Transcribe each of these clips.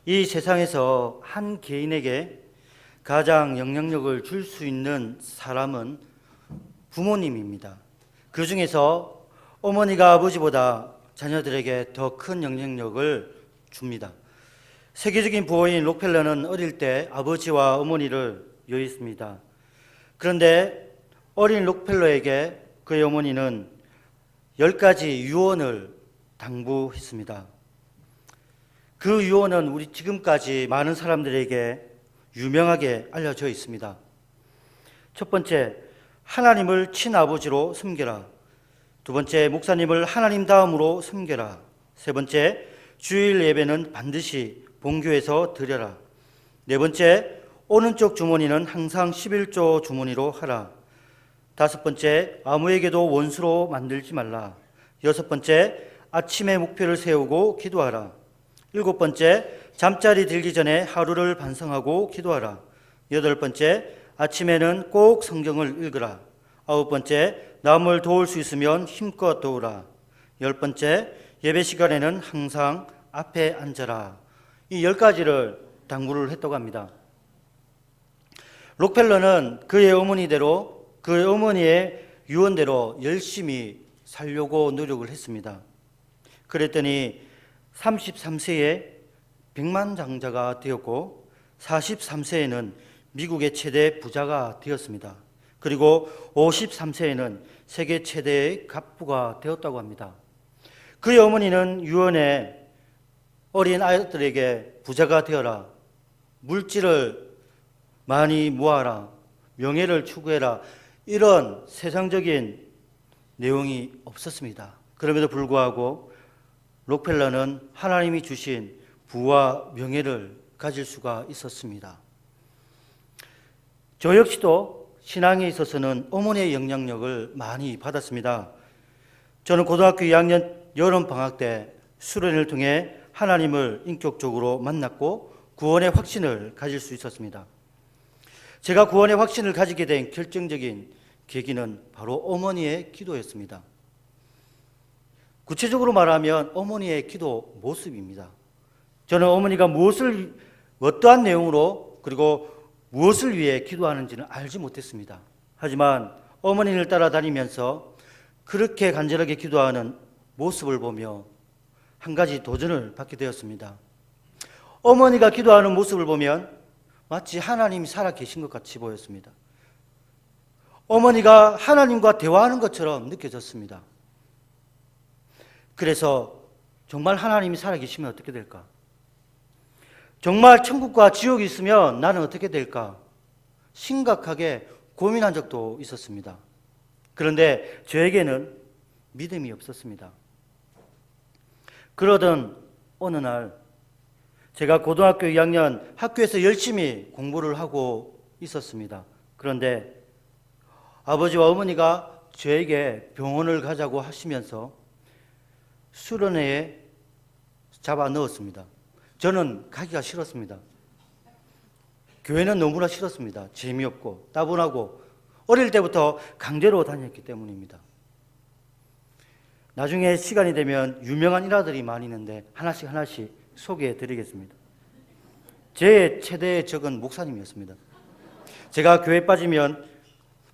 이 세상에서 한 개인에게 가장 영향력을 줄 수 있는 사람은 부모님입니다. 그 중에서 어머니가 아버지보다 자녀들에게 더 큰 영향력을 줍니다. 세계적인 부호인 록펠러는 어릴 때 아버지와 어머니를 여의습니다. 그런데 어린 록펠러에게 그의 어머니는 10가지 유언을 당부했습니다. 그 유언은 우리 지금까지 많은 사람들에게 유명하게 알려져 있습니다. 첫 번째, 하나님을 친아버지로 섬겨라. 두 번째, 목사님을 하나님 다음으로 섬겨라. 세 번째, 주일 예배는 반드시 본교에서 드려라. 네 번째, 오른쪽 주머니는 항상 11조 주머니로 하라. 다섯 번째, 아무에게도 원수로 만들지 말라. 여섯 번째, 아침에 목표를 세우고 기도하라. 일곱 번째, 잠자리 들기 전에 하루를 반성하고 기도하라. 여덟 번째, 아침에는 꼭 성경을 읽으라. 아홉 번째, 남을 도울 수 있으면 힘껏 도우라. 열 번째, 예배 시간에는 항상 앞에 앉아라. 이 10가지를 당부를 했다고 합니다. 록펠러는 그의 어머니대로, 그의 어머니의 유언대로 열심히 살려고 노력을 했습니다. 그랬더니 33세에 백만장자가 되었고 43세에는 미국의 최대 부자가 되었습니다. 그리고 53세에는 세계 최대의 갑부가 되었다고 합니다. 그의 어머니는 유언에 어린 아이들에게 부자가 되어라, 물질을 많이 모아라, 명예를 추구해라, 이런 세상적인 내용이 없었습니다. 그럼에도 불구하고 록펠러는 하나님이 주신 부와 명예를 가질 수가 있었습니다. 저 역시도 신앙에 있어서는 어머니의 영향력을 많이 받았습니다. 저는 고등학교 2학년 여름방학 때 수련을 통해 하나님을 인격적으로 만났고 구원의 확신을 가질 수 있었습니다. 제가 구원의 확신을 가지게 된 결정적인 계기는 바로 어머니의 기도였습니다. 구체적으로 말하면 어머니의 기도 모습입니다. 저는 어머니가 어떠한 내용으로 그리고 무엇을 위해 기도하는지는 알지 못했습니다. 하지만 어머니를 따라다니면서 그렇게 간절하게 기도하는 모습을 보며 한 가지 도전을 받게 되었습니다. 어머니가 기도하는 모습을 보면 마치 하나님이 살아계신 것 같이 보였습니다. 어머니가 하나님과 대화하는 것처럼 느껴졌습니다. 그래서 정말 하나님이 살아계시면 어떻게 될까? 정말 천국과 지옥이 있으면 나는 어떻게 될까? 심각하게 고민한 적도 있었습니다. 그런데 저에게는 믿음이 없었습니다. 그러던 어느 날 제가 고등학교 2학년 학교에서 열심히 공부를 하고 있었습니다. 그런데 아버지와 어머니가 저에게 병원을 가자고 하시면서 수련회에 잡아 넣었습니다. 저는 가기가 싫었습니다. 교회는 너무나 싫었습니다. 재미없고 따분하고 어릴 때부터 강제로 다녔기 때문입니다. 나중에 시간이 되면 유명한 일화들이 많이 있는데 하나씩 소개해 드리겠습니다. 제 최대의 적은 목사님이었습니다. 제가 교회 빠지면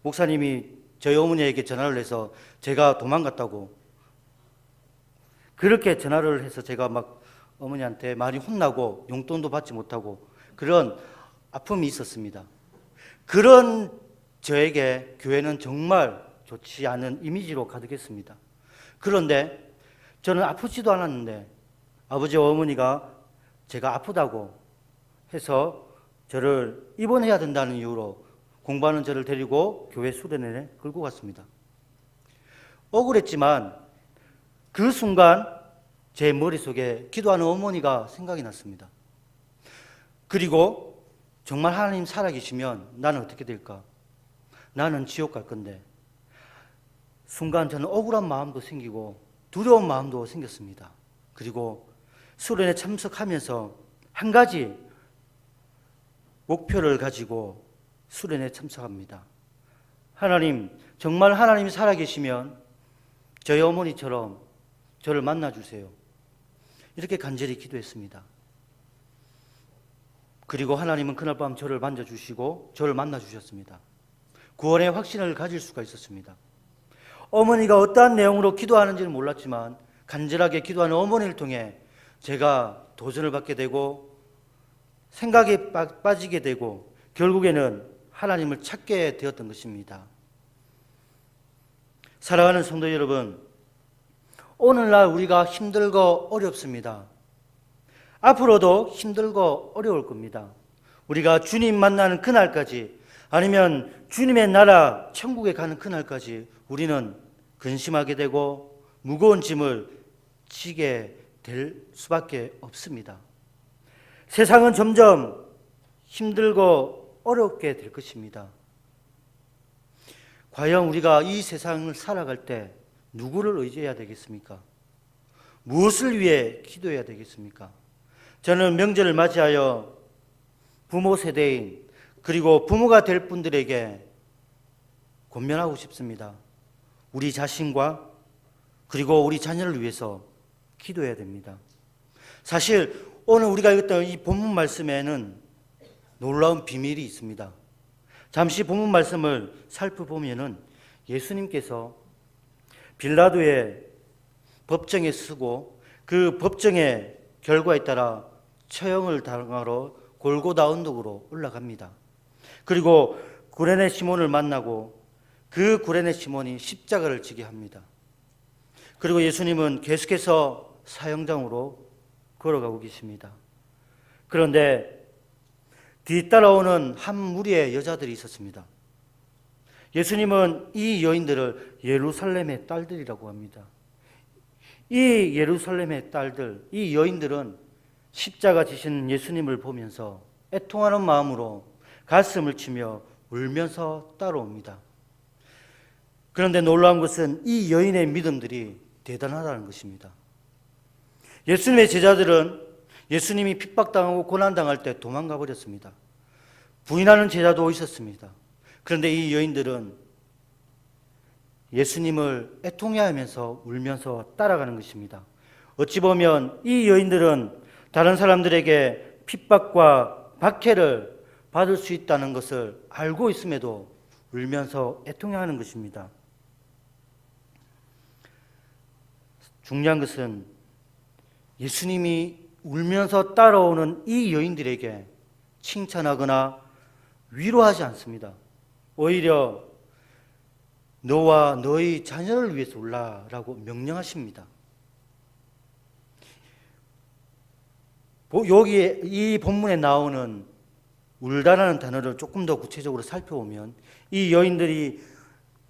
목사님이 저희 어머니에게 전화를 해서 제가 도망갔다고, 그렇게 전화를 해서 제가 막 어머니한테 많이 혼나고 용돈도 받지 못하고 그런 아픔이 있었습니다. 그런 저에게 교회는 정말 좋지 않은 이미지로 가득했습니다. 그런데 저는 아프지도 않았는데 아버지와 어머니가 제가 아프다고 해서 저를 입원해야 된다는 이유로 공부하는 저를 데리고 교회 수련회에 끌고 갔습니다. 억울했지만 그 순간 제 머릿속에 기도하는 어머니가 생각이 났습니다. 그리고 정말 하나님 살아계시면 나는 어떻게 될까? 나는 지옥 갈 건데. 순간 저는 억울한 마음도 생기고 두려운 마음도 생겼습니다. 그리고 수련회 참석하면서 한 가지 목표를 가지고 수련회에 참석합니다. 하나님, 정말 하나님이 살아계시면 저희 어머니처럼 저를 만나주세요. 이렇게 간절히 기도했습니다. 그리고 하나님은 그날 밤 저를 만져주시고 저를 만나주셨습니다. 구원의 확신을 가질 수가 있었습니다. 어머니가 어떠한 내용으로 기도하는지는 몰랐지만 간절하게 기도하는 어머니를 통해 제가 도전을 받게 되고 생각에 빠지게 되고 결국에는 하나님을 찾게 되었던 것입니다. 사랑하는 성도 여러분, 오늘날 우리가 힘들고 어렵습니다. 앞으로도 힘들고 어려울 겁니다. 우리가 주님 만나는 그날까지, 아니면 주님의 나라 천국에 가는 그날까지 우리는 근심하게 되고 무거운 짐을 지게 될 수밖에 없습니다. 세상은 점점 힘들고 어렵게 될 것입니다. 과연 우리가 이 세상을 살아갈 때 누구를 의지해야 되겠습니까? 무엇을 위해 기도해야 되겠습니까? 저는 명절을 맞이하여 부모 세대인 그리고 부모가 될 분들에게 권면하고 싶습니다. 우리 자신과 그리고 우리 자녀를 위해서 기도해야 됩니다. 사실 오늘 우리가 읽었던 이 본문 말씀에는 놀라운 비밀이 있습니다. 잠시 본문 말씀을 살펴보면은 예수님께서 빌라도의 법정에 서고 그 법정의 결과에 따라 처형을 당하러 골고다 언덕으로 올라갑니다. 그리고 구레네 시몬을 만나고 그 구레네 시몬이 십자가를 지게 합니다. 그리고 예수님은 계속해서 사형장으로 걸어가고 계십니다. 그런데 뒤따라오는 한 무리의 여자들이 있었습니다. 예수님은 이 여인들을 예루살렘의 딸들이라고 합니다. 이 예루살렘의 딸들, 이 여인들은 십자가 지신 예수님을 보면서 애통하는 마음으로 가슴을 치며 울면서 따라옵니다. 그런데 놀라운 것은 이 여인의 믿음들이 대단하다는 것입니다. 예수님의 제자들은 예수님이 핍박당하고 고난당할 때 도망가 버렸습니다. 부인하는 제자도 있었습니다. 그런데 이 여인들은 예수님을 애통해하면서 울면서 따라가는 것입니다. 어찌 보면 이 여인들은 다른 사람들에게 핍박과 박해를 받을 수 있다는 것을 알고 있음에도 울면서 애통해하는 것입니다. 중요한 것은 예수님이 울면서 따라오는 이 여인들에게 칭찬하거나 위로하지 않습니다. 오히려 너와 너의 자녀를 위해서 울라라고 명령하십니다. 여기 이 본문에 나오는 울다라는 단어를 조금 더 구체적으로 살펴보면 이 여인들이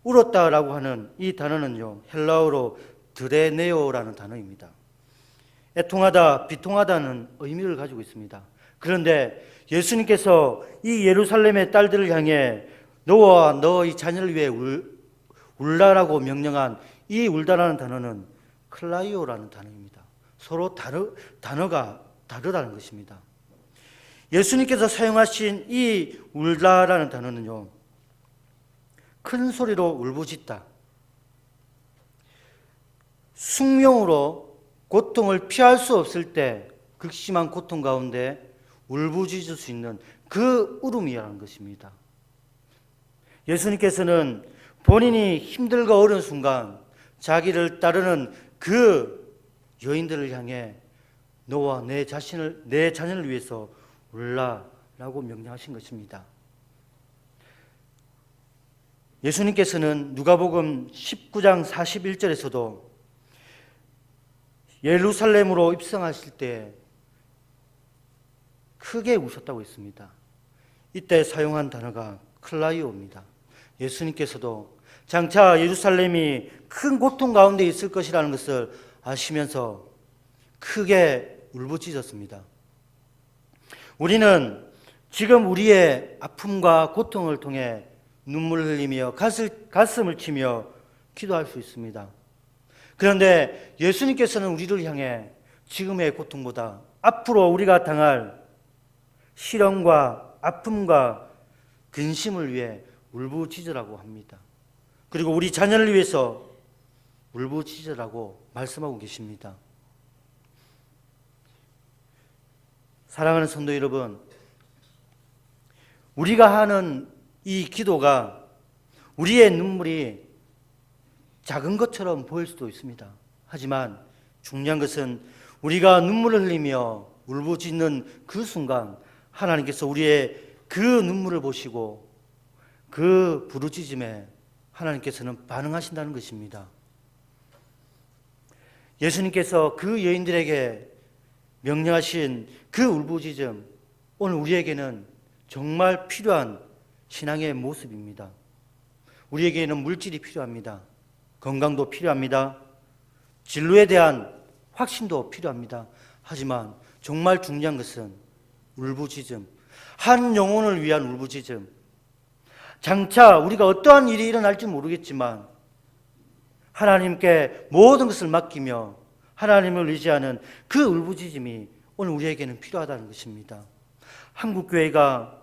울었다라고 하는 이 단어는요, 헬라어로 드레네오라는 단어입니다. 애통하다, 비통하다는 의미를 가지고 있습니다. 그런데 예수님께서 이 예루살렘의 딸들을 향해 너와 너의 자녀를 위해 울라라고 명령한 이 울다라는 단어는 클라이오라는 단어입니다. 서로 단어가 다르다는 것입니다. 예수님께서 사용하신 이 울다라는 단어는요, 큰 소리로 울부짖다, 숙명으로 고통을 피할 수 없을 때 극심한 고통 가운데 울부짖을 수 있는 그 울음이라는 것입니다. 예수님께서는 본인이 힘들고 어려운 순간 자기를 따르는 그 여인들을 향해 너와 내 자녀를 위해서 울라라고 명령하신 것입니다. 예수님께서는 누가복음 19장 41절에서도 예루살렘으로 입성하실 때 크게 우셨다고 했습니다. 이때 사용한 단어가 클라이오입니다. 예수님께서도 장차 예루살렘이 큰 고통 가운데 있을 것이라는 것을 아시면서 크게 울부짖었습니다. 우리는 지금 우리의 아픔과 고통을 통해 눈물을 흘리며 가슴을 치며 기도할 수 있습니다. 그런데 예수님께서는 우리를 향해 지금의 고통보다 앞으로 우리가 당할 시련과 아픔과 근심을 위해 울부짖으라고 합니다. 그리고 우리 자녀를 위해서 울부짖으라고 말씀하고 계십니다. 사랑하는 성도 여러분, 우리가 하는 이 기도가 우리의 눈물이 작은 것처럼 보일 수도 있습니다. 하지만 중요한 것은 우리가 눈물을 흘리며 울부짖는 그 순간 하나님께서 우리의 그 눈물을 보시고 그 부르짖음에 하나님께서는 반응하신다는 것입니다. 예수님께서 그 여인들에게 명령하신 그 울부짖음, 오늘 우리에게는 정말 필요한 신앙의 모습입니다. 우리에게는 물질이 필요합니다. 건강도 필요합니다. 진로에 대한 확신도 필요합니다. 하지만 정말 중요한 것은 울부짖음, 한 영혼을 위한 울부짖음. 장차 우리가 어떠한 일이 일어날지 모르겠지만 하나님께 모든 것을 맡기며 하나님을 의지하는 그 울부짖음이 오늘 우리에게는 필요하다는 것입니다. 한국 교회가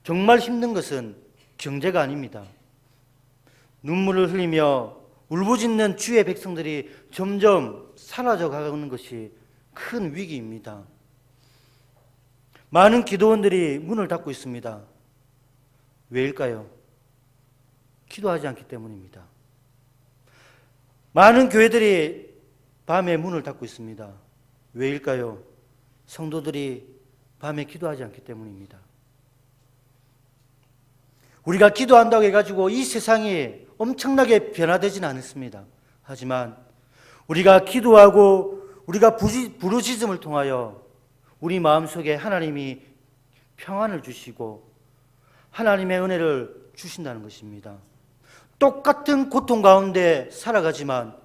정말 힘든 것은 경제가 아닙니다. 눈물을 흘리며 울부짖는 주의 백성들이 점점 사라져 가는 것이 큰 위기입니다. 많은 기도원들이 문을 닫고 있습니다. 왜일까요? 기도하지 않기 때문입니다. 많은 교회들이 밤에 문을 닫고 있습니다. 왜일까요? 성도들이 밤에 기도하지 않기 때문입니다. 우리가 기도한다고 해가지고 이 세상이 엄청나게 변화되지는 않습니다. 하지만 우리가 기도하고 우리가 부르짖음을 통하여 우리 마음속에 하나님이 평안을 주시고 하나님의 은혜를 주신다는 것입니다. 똑같은 고통 가운데 살아가지만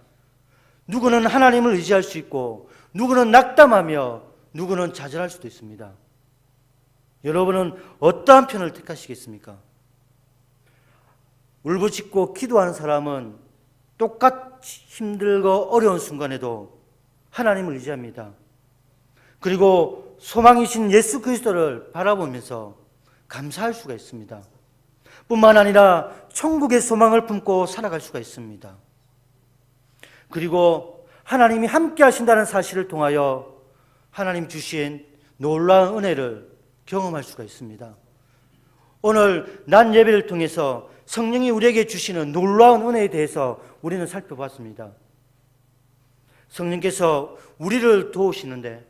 누구는 하나님을 의지할 수 있고 누구는 낙담하며 누구는 좌절할 수도 있습니다. 여러분은 어떠한 편을 택하시겠습니까? 울부짖고 기도하는 사람은 똑같이 힘들고 어려운 순간에도 하나님을 의지합니다. 그리고 소망이신 예수 그리스도를 바라보면서 감사할 수가 있습니다. 뿐만 아니라 천국의 소망을 품고 살아갈 수가 있습니다. 그리고 하나님이 함께 하신다는 사실을 통하여 하나님 주신 놀라운 은혜를 경험할 수가 있습니다. 오늘 낮 예배를 통해서 성령이 우리에게 주시는 놀라운 은혜에 대해서 우리는 살펴봤습니다. 성령께서 우리를 도우시는데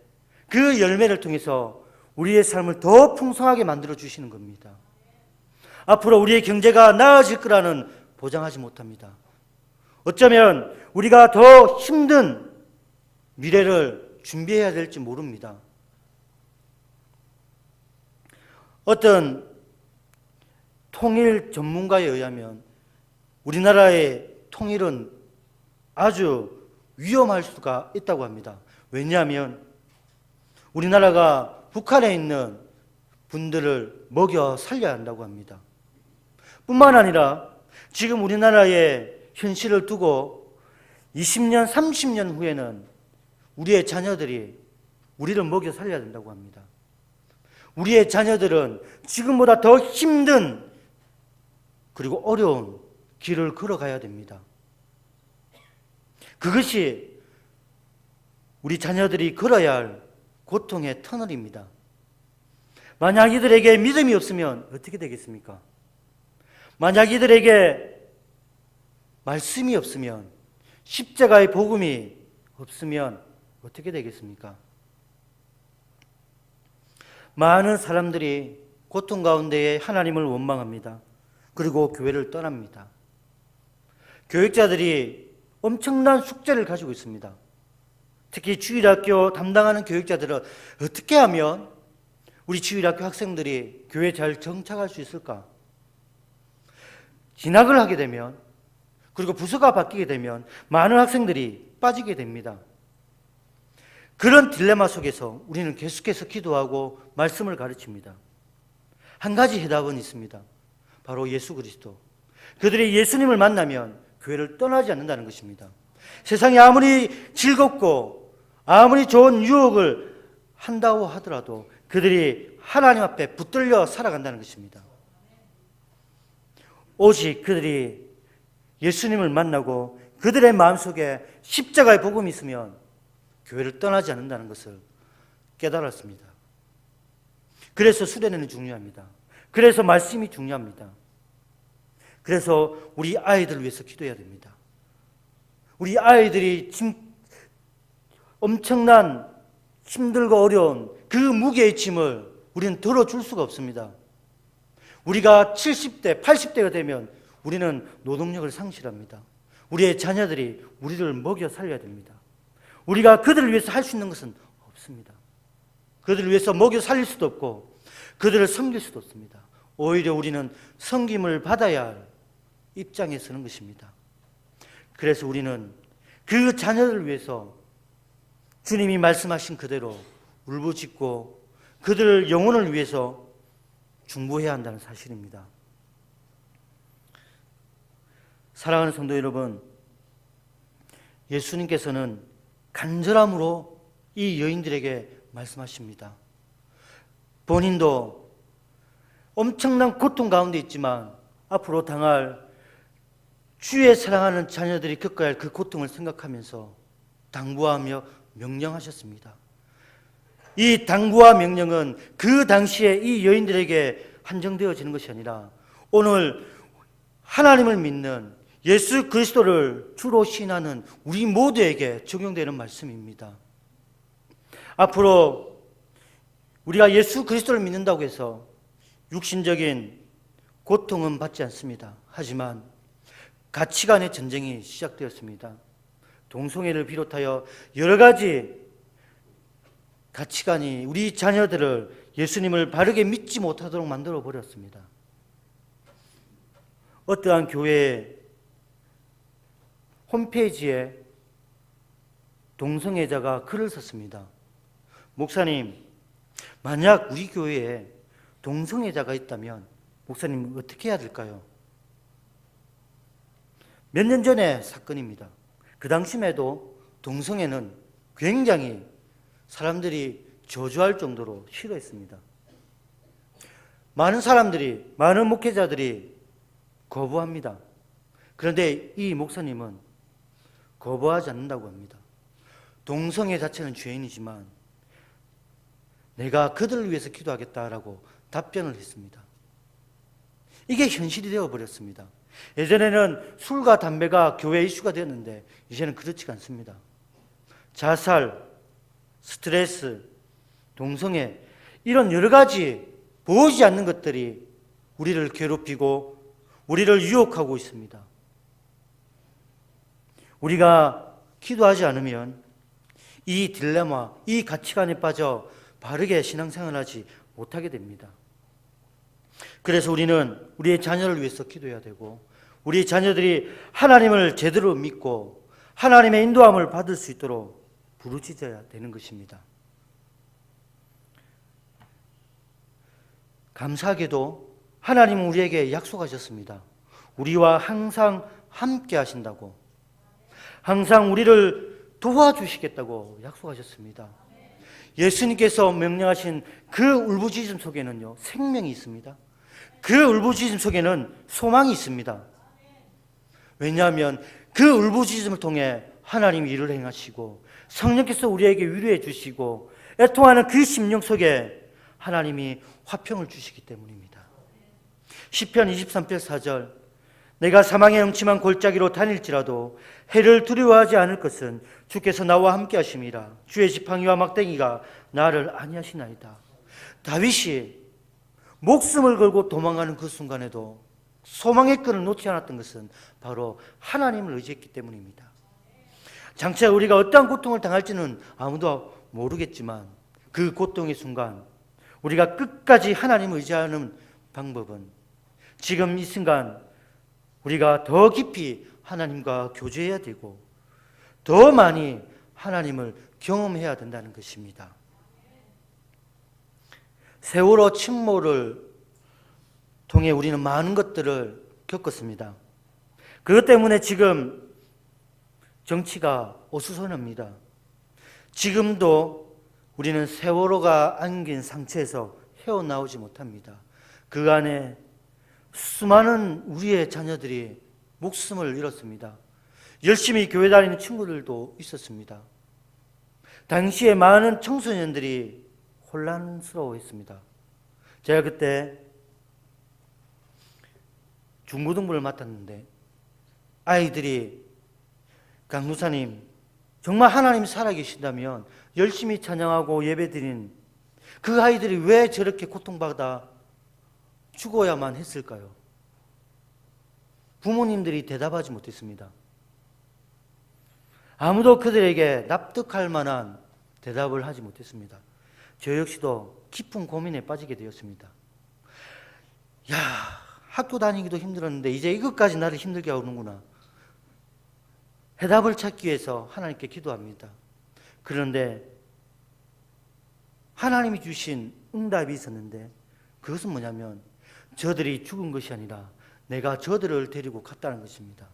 그 열매를 통해서 우리의 삶을 더 풍성하게 만들어 주시는 겁니다. 앞으로 우리의 경제가 나아질 거라는 보장하지 못합니다. 어쩌면 우리가 더 힘든 미래를 준비해야 될지 모릅니다. 어떤 통일 전문가에 의하면 우리나라의 통일은 아주 위험할 수가 있다고 합니다. 왜냐하면 우리나라가 북한에 있는 분들을 먹여 살려야 한다고 합니다. 뿐만 아니라 지금 우리나라의 현실을 두고 20년, 30년 후에는 우리의 자녀들이 우리를 먹여 살려야 된다고 합니다. 우리의 자녀들은 지금보다 더 힘든 그리고 어려운 길을 걸어가야 됩니다. 그것이 우리 자녀들이 걸어야 할 고통의 터널입니다. 만약 이들에게 믿음이 없으면 어떻게 되겠습니까? 만약 이들에게 말씀이 없으면, 십자가의 복음이 없으면 어떻게 되겠습니까? 많은 사람들이 고통 가운데에 하나님을 원망합니다. 그리고 교회를 떠납니다. 교육자들이 엄청난 숙제를 가지고 있습니다. 특히 주일학교 담당하는 교육자들은 어떻게 하면 우리 주일학교 학생들이 교회에 잘 정착할 수 있을까? 진학을 하게 되면, 그리고 부서가 바뀌게 되면 많은 학생들이 빠지게 됩니다. 그런 딜레마 속에서 우리는 계속해서 기도하고 말씀을 가르칩니다. 한 가지 해답은 있습니다. 바로 예수 그리스도. 그들이 예수님을 만나면 교회를 떠나지 않는다는 것입니다. 세상이 아무리 즐겁고 아무리 좋은 유혹을 한다고 하더라도 그들이 하나님 앞에 붙들려 살아간다는 것입니다. 오직 그들이 예수님을 만나고 그들의 마음속에 십자가의 복음이 있으면 교회를 떠나지 않는다는 것을 깨달았습니다. 그래서 수련회는 중요합니다. 그래서 말씀이 중요합니다. 그래서 우리 아이들을 위해서 기도해야 됩니다. 우리 아이들이 엄청난 힘들고 어려운 그 무게의 짐을 우리는 덜어줄 수가 없습니다. 우리가 70대, 80대가 되면 우리는 노동력을 상실합니다. 우리의 자녀들이 우리를 먹여 살려야 됩니다. 우리가 그들을 위해서 할 수 있는 것은 없습니다. 그들을 위해서 먹여 살릴 수도 없고 그들을 섬길 수도 없습니다. 오히려 우리는 섬김을 받아야 할 입장에 서는 것입니다. 그래서 우리는 그 자녀들을 위해서 주님이 말씀하신 그대로 울부짖고 그들을 영혼을 위해서 중보해야 한다는 사실입니다. 사랑하는 성도 여러분, 예수님께서는 간절함으로 이 여인들에게 말씀하십니다. 본인도 엄청난 고통 가운데 있지만 앞으로 당할 주의 사랑하는 자녀들이 겪어야 할 그 고통을 생각하면서 당부하며 명령하셨습니다. 이 당부와 명령은 그 당시에 이 여인들에게 한정되어지는 것이 아니라 오늘 하나님을 믿는 예수 그리스도를 주로 신하는 우리 모두에게 적용되는 말씀입니다. 앞으로 우리가 예수 그리스도를 믿는다고 해서 육신적인 고통은 받지 않습니다. 하지만 가치관의 전쟁이 시작되었습니다. 동성애를 비롯하여 여러 가지 가치관이 우리 자녀들을 예수님을 바르게 믿지 못하도록 만들어 버렸습니다. 어떠한 교회의 홈페이지에 동성애자가 글을 썼습니다. 목사님, 만약 우리 교회에 동성애자가 있다면 목사님 어떻게 해야 될까요? 몇 년 전의 사건입니다. 그 당시만 해도 동성애는 굉장히 사람들이 저주할 정도로 싫어했습니다. 많은 사람들이, 많은 목회자들이 거부합니다. 그런데 이 목사님은 거부하지 않는다고 합니다. 동성애 자체는 죄인이지만 내가 그들을 위해서 기도하겠다라고 답변을 했습니다. 이게 현실이 되어버렸습니다. 예전에는 술과 담배가 교회 이슈가 되었는데 이제는 그렇지가 않습니다. 자살, 스트레스, 동성애 이런 여러 가지 보이지 않는 것들이 우리를 괴롭히고 우리를 유혹하고 있습니다. 우리가 기도하지 않으면 이 딜레마, 이 가치관에 빠져 바르게 신앙생활하지 못하게 됩니다. 그래서 우리는 우리의 자녀를 위해서 기도해야 되고 우리 자녀들이 하나님을 제대로 믿고 하나님의 인도함을 받을 수 있도록 부르짖어야 되는 것입니다. 감사하게도 하나님은 우리에게 약속하셨습니다. 우리와 항상 함께 하신다고, 항상 우리를 도와주시겠다고 약속하셨습니다. 예수님께서 명령하신 그 울부짖음 속에는요, 생명이 있습니다. 그 울부짖음 속에는 소망이 있습니다. 왜냐하면 그 울부짖음을 통해 하나님이 일을 행하시고 성령께서 우리에게 위로해 주시고 애통하는 그 심령 속에 하나님이 화평을 주시기 때문입니다. 시편 23편 4절, 내가 사망의 음침한 골짜기로 다닐지라도 해를 두려워하지 않을 것은 주께서 나와 함께 하심이라. 주의 지팡이와 막대기가 나를 안위하시나이다. 다윗이 목숨을 걸고 도망가는 그 순간에도 소망의 끈을 놓지 않았던 것은 바로 하나님을 의지했기 때문입니다. 장차 우리가 어떠한 고통을 당할지는 아무도 모르겠지만 그 고통의 순간 우리가 끝까지 하나님을 의지하는 방법은 지금 이 순간 우리가 더 깊이 하나님과 교제해야 되고 더 많이 하나님을 경험해야 된다는 것입니다. 세월호 침몰을 통해 우리는 많은 것들을 겪었습니다. 그것 때문에 지금 정치가 어수선합니다. 지금도 우리는 세월호가 안긴 상처에서 헤어나오지 못합니다. 그 안에 수많은 우리의 자녀들이 목숨을 잃었습니다. 열심히 교회 다니는 친구들도 있었습니다. 당시에 많은 청소년들이 혼란스러워했습니다. 제가 그때 중고등부를 맡았는데 아이들이 강무사님 정말 하나님 살아계신다면 열심히 찬양하고 예배드린 그 아이들이 왜 저렇게 고통받아 죽어야만 했을까요? 부모님들이 대답하지 못했습니다. 아무도 그들에게 납득할 만한 대답을 하지 못했습니다. 저 역시도 깊은 고민에 빠지게 되었습니다. 야, 학교 다니기도 힘들었는데 이제 이것까지 나를 힘들게 하는구나. 해답을 찾기 위해서 하나님께 기도합니다. 그런데 하나님이 주신 응답이 있었는데 그것은 뭐냐면 저들이 죽은 것이 아니라 내가 저들을 데리고 갔다는 것입니다.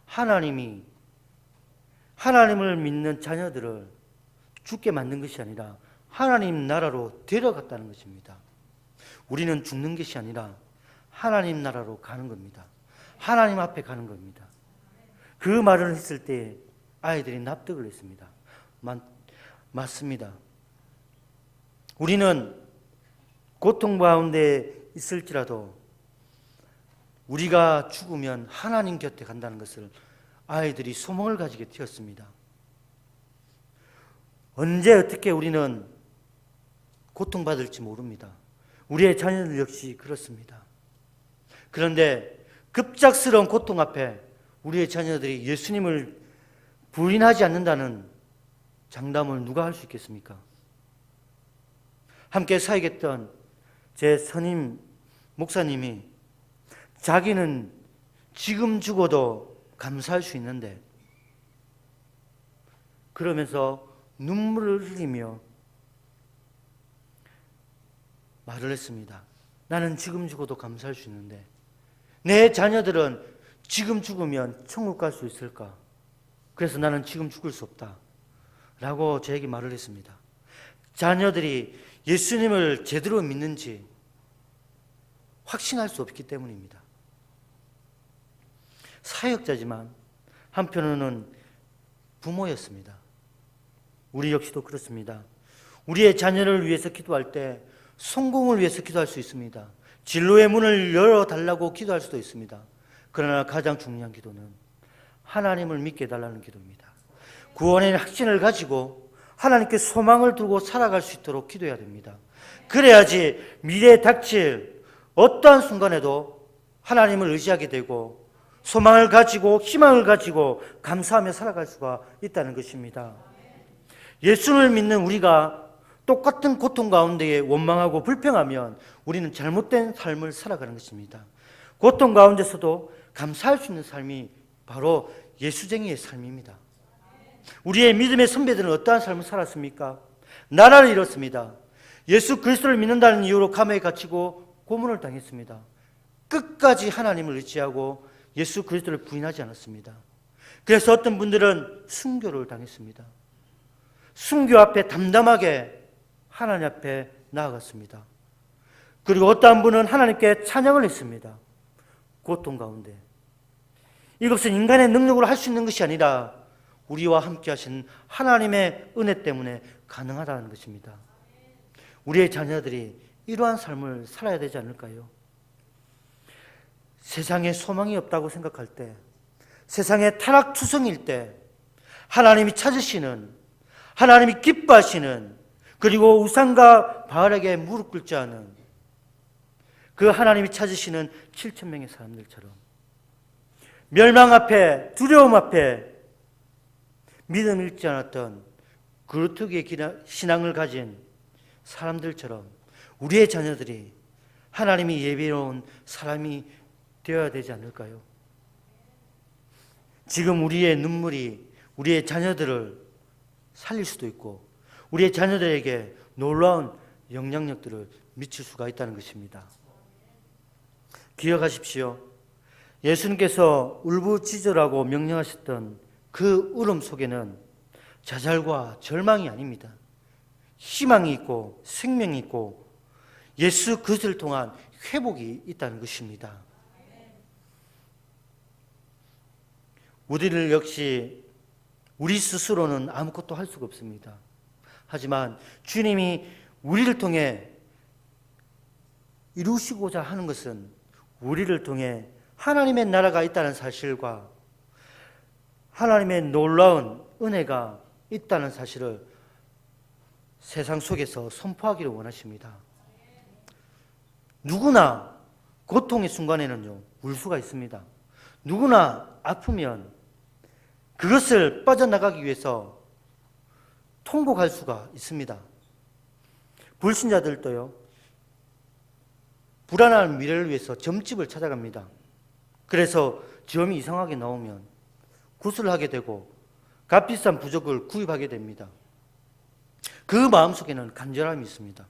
하나님을 믿는 자녀들을 죽게 만든 것이 아니라 하나님 나라로 데려갔다는 것입니다. 우리는 죽는 것이 아니라 하나님 나라로 가는 겁니다. 하나님 앞에 가는 겁니다. 그 말을 했을 때 아이들이 납득을 했습니다. 맞습니다. 우리는 고통 가운데 있을지라도 우리가 죽으면 하나님 곁에 간다는 것을 아이들이 소망을 가지게 되었습니다. 언제 어떻게 우리는 고통받을지 모릅니다. 우리의 자녀들 역시 그렇습니다. 그런데 급작스러운 고통 앞에 우리의 자녀들이 예수님을 부인하지 않는다는 장담을 누가 할 수 있겠습니까? 함께 사역했던 제 선임 목사님이 자기는 지금 죽어도 감사할 수 있는데 그러면서 눈물을 흘리며 말을 했습니다. 나는 지금 죽어도 감사할 수 있는데 내 자녀들은 지금 죽으면 천국 갈 수 있을까? 그래서 나는 지금 죽을 수 없다 라고 저에게 말을 했습니다. 자녀들이 예수님을 제대로 믿는지 확신할 수 없기 때문입니다. 사역자지만 한편으로는 부모였습니다. 우리 역시도 그렇습니다. 우리의 자녀를 위해서 기도할 때 성공을 위해서 기도할 수 있습니다. 진로의 문을 열어달라고 기도할 수도 있습니다. 그러나 가장 중요한 기도는 하나님을 믿게 해달라는 기도입니다. 구원의 확신을 가지고 하나님께 소망을 두고 살아갈 수 있도록 기도해야 됩니다. 그래야지 미래에 닥칠 어떠한 순간에도 하나님을 의지하게 되고 소망을 가지고 희망을 가지고 감사하며 살아갈 수가 있다는 것입니다. 예수를 믿는 우리가 똑같은 고통 가운데에 원망하고 불평하면 우리는 잘못된 삶을 살아가는 것입니다. 고통 가운데서도 감사할 수 있는 삶이 바로 예수쟁이의 삶입니다. 우리의 믿음의 선배들은 어떠한 삶을 살았습니까? 나라를 잃었습니다. 예수 그리스도를 믿는다는 이유로 감옥에 갇히고 고문을 당했습니다. 끝까지 하나님을 의지하고 예수 그리스도를 부인하지 않았습니다. 그래서 어떤 분들은 순교를 당했습니다. 순교 앞에 담담하게 하나님 앞에 나아갔습니다. 그리고 어떠한 분은 하나님께 찬양을 했습니다. 고통 가운데. 이것은 인간의 능력으로 할 수 있는 것이 아니라 우리와 함께 하신 하나님의 은혜 때문에 가능하다는 것입니다. 우리의 자녀들이 이러한 삶을 살아야 되지 않을까요? 세상에 소망이 없다고 생각할 때, 세상에 타락투성일 때 하나님이 찾으시는, 하나님이 기뻐하시는, 그리고 우상과 바알에게 무릎 꿇지 않은 그 하나님이 찾으시는 7,000명의 사람들처럼 멸망 앞에, 두려움 앞에 믿음 잃지 않았던 그루트기의 신앙을 가진 사람들처럼 우리의 자녀들이 하나님이 예비로운 사람이 되어야 되지 않을까요? 지금 우리의 눈물이 우리의 자녀들을 살릴 수도 있고 우리의 자녀들에게 놀라운 영향력들을 미칠 수가 있다는 것입니다. 기억하십시오. 예수님께서 울부짖으라고 명령하셨던 그 울음 속에는 좌절과 절망이 아닙니다. 희망이 있고 생명이 있고 예수 그리스도를 통한 회복이 있다는 것입니다. 우리를 역시 우리 스스로는 아무것도 할 수가 없습니다. 하지만 주님이 우리를 통해 이루시고자 하는 것은 우리를 통해 하나님의 나라가 있다는 사실과 하나님의 놀라운 은혜가 있다는 사실을 세상 속에서 선포하기를 원하십니다. 누구나 고통의 순간에는요, 울 수가 있습니다. 누구나 아프면 그것을 빠져나가기 위해서 통곡할 수가 있습니다. 불신자들도요, 불안한 미래를 위해서 점집을 찾아갑니다. 그래서 점이 이상하게 나오면 구슬을 하게 되고 값비싼 부적을 구입하게 됩니다. 그 마음속에는 간절함이 있습니다.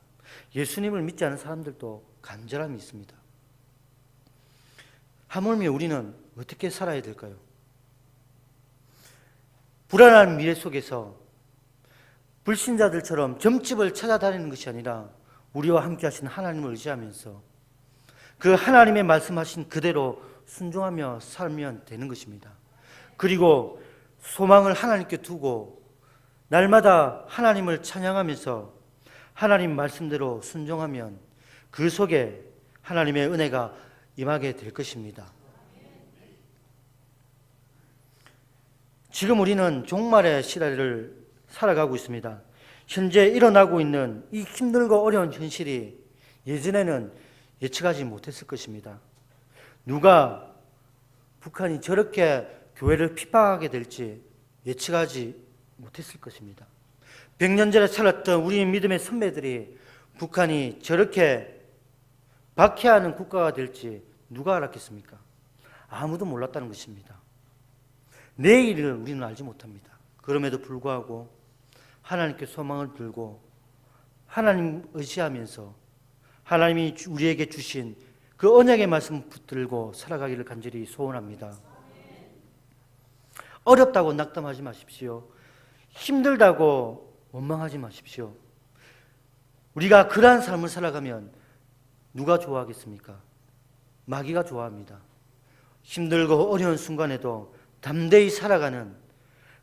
예수님을 믿지 않은 사람들도 간절함이 있습니다. 하물며 우리는 어떻게 살아야 될까요? 불안한 미래 속에서 불신자들처럼 점집을 찾아다니는 것이 아니라 우리와 함께 하신 하나님을 의지하면서 그 하나님의 말씀하신 그대로 순종하며 살면 되는 것입니다. 그리고 소망을 하나님께 두고 날마다 하나님을 찬양하면서 하나님 말씀대로 순종하면 그 속에 하나님의 은혜가 임하게 될 것입니다. 지금 우리는 종말의 시대를 살아가고 있습니다. 현재 일어나고 있는 이 힘들고 어려운 현실이 예전에는 예측하지 못했을 것입니다. 누가 북한이 저렇게 교회를 핍박하게 될지 예측하지 못했을 것입니다. 100년 전에 살았던 우리 믿음의 선배들이 북한이 저렇게 박해하는 국가가 될지 누가 알았겠습니까? 아무도 몰랐다는 것입니다. 내일을 우리는 알지 못합니다. 그럼에도 불구하고 하나님께 소망을 들고 하나님 의지하면서 하나님이 우리에게 주신 그 언약의 말씀 붙들고 살아가기를 간절히 소원합니다. 어렵다고 낙담하지 마십시오. 힘들다고 원망하지 마십시오. 우리가 그러한 삶을 살아가면 누가 좋아하겠습니까? 마귀가 좋아합니다. 힘들고 어려운 순간에도 담대히 살아가는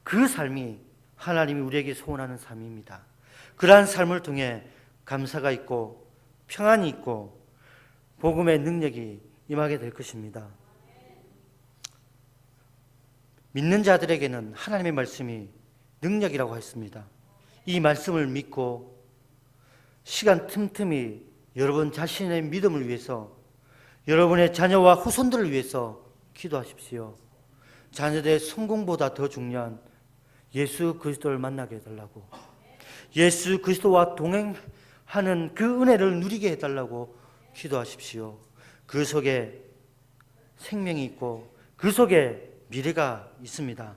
그 삶이 하나님이 우리에게 소원하는 삶입니다. 그러한 삶을 통해 감사가 있고 평안이 있고 복음의 능력이 임하게 될 것입니다. 믿는 자들에게는 하나님의 말씀이 능력이라고 했습니다. 이 말씀을 믿고 시간 틈틈이 여러분 자신의 믿음을 위해서 여러분의 자녀와 후손들을 위해서 기도하십시오. 자녀들의 성공보다 더 중요한 예수 그리스도를 만나게 해달라고, 예수 그리스도와 동행하는 그 은혜를 누리게 해달라고 기도하십시오. 그 속에 생명이 있고 그 속에 미래가 있습니다.